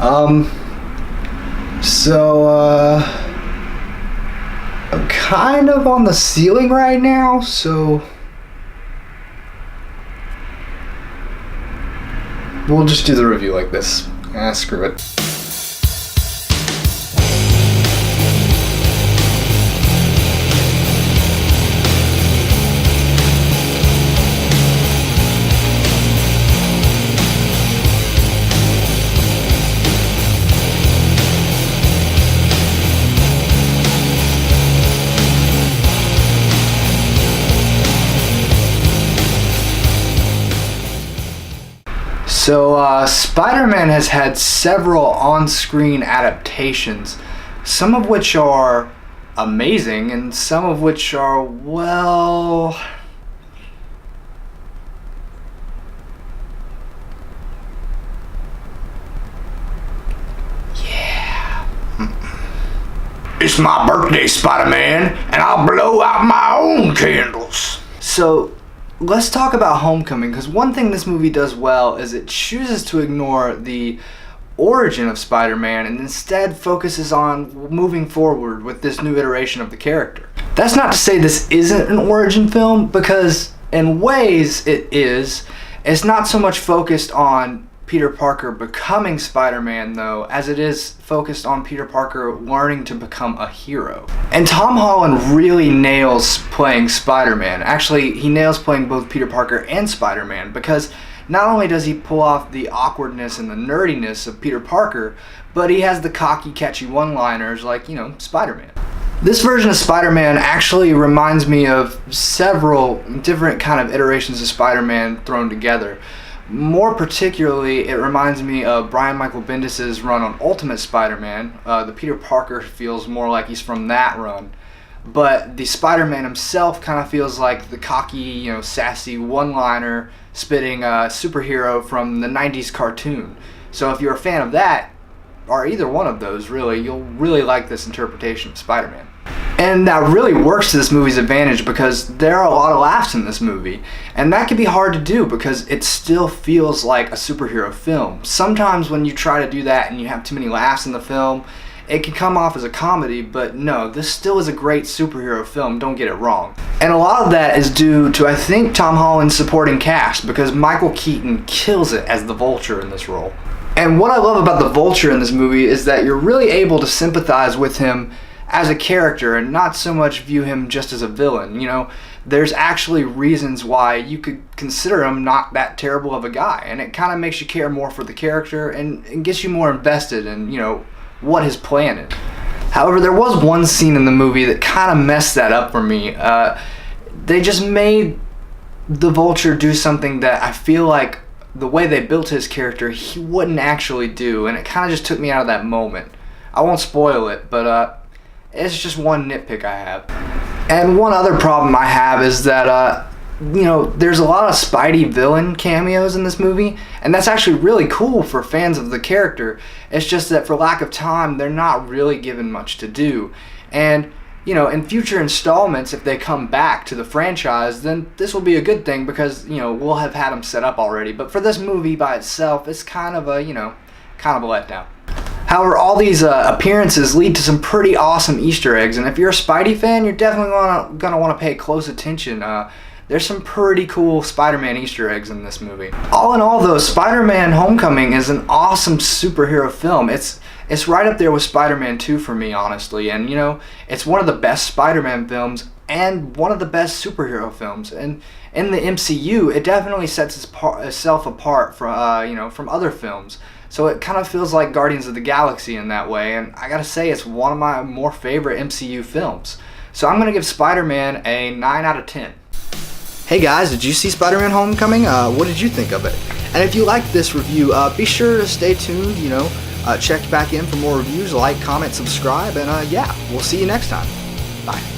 Um, so, I'm kind of on the ceiling right now, so we'll just do the review like this. Screw it. So, Spider-Man has had several on-screen adaptations, some of which are amazing, and some of which are, well... yeah. It's my birthday, Spider-Man, and I'll blow out my own candles. So, let's talk about Homecoming, because one thing this movie does well is it chooses to ignore the origin of Spider-Man and instead focuses on moving forward with this new iteration of the character. That's not to say this isn't an origin film, because in ways it is. It's not so much focused on Peter Parker becoming Spider-Man though, as it is focused on Peter Parker learning to become a hero. And Tom Holland really nails playing Spider-Man. Actually, he nails playing both Peter Parker and Spider-Man, because not only does he pull off the awkwardness and the nerdiness of Peter Parker, but he has the cocky, catchy one-liners like, you know, Spider-Man. This version of Spider-Man actually reminds me of several different kind of iterations of Spider-Man thrown together. More particularly, it reminds me of Brian Michael Bendis' run on Ultimate Spider-Man. The Peter Parker feels more like he's from that run. But the Spider-Man himself kind of feels like the cocky, you know, sassy one-liner spitting superhero from the 90s cartoon. So if you're a fan of that, or either one of those really, you'll really like this interpretation of Spider-Man. And that really works to this movie's advantage, because there are a lot of laughs in this movie. And that can be hard to do because it still feels like a superhero film. Sometimes when you try to do that and you have too many laughs in the film, it can come off as a comedy, but no, this still is a great superhero film, don't get it wrong. And a lot of that is due to, I think, Tom Holland's supporting cast, because Michael Keaton kills it as the Vulture in this role. And what I love about the Vulture in this movie is that you're really able to sympathize with him as a character and not so much view him just as a villain. You know, there's actually reasons why you could consider him not that terrible of a guy, and it kind of makes you care more for the character and gets you more invested in, you know, what his plan is. However, there was one scene in the movie that kind of messed that up for me. They just made the Vulture do something that I feel like the way they built his character, he wouldn't actually do, and it kind of just took me out of that moment. I won't spoil it, but it's just one nitpick I have. And one other problem I have is that, you know, there's a lot of Spidey villain cameos in this movie, and that's actually really cool for fans of the character. It's just that for lack of time, they're not really given much to do. And, you know, in future installments, if they come back to the franchise, then this will be a good thing because, you know, we'll have had them set up already. But for this movie by itself, it's kind of a, you know, kind of a letdown. However, all these appearances lead to some pretty awesome Easter eggs, and if you're a Spidey fan, you're definitely gonna want to pay close attention. There's some pretty cool Spider-Man Easter eggs in this movie. All in all, though, Spider-Man Homecoming is an awesome superhero film. It's right up there with Spider-Man 2 for me, honestly, and you know, it's one of the best Spider-Man films and one of the best superhero films. And in the MCU, it definitely sets itself apart from you know, from other films. So it kind of feels like Guardians of the Galaxy in that way, and I gotta say it's one of my more favorite MCU films. So I'm gonna give Spider-Man a 9 out of 10. Hey guys, did you see Spider-Man Homecoming? What did you think of it? And if you liked this review, be sure to stay tuned, you know, check back in for more reviews, like, comment, subscribe, and yeah, we'll see you next time. Bye.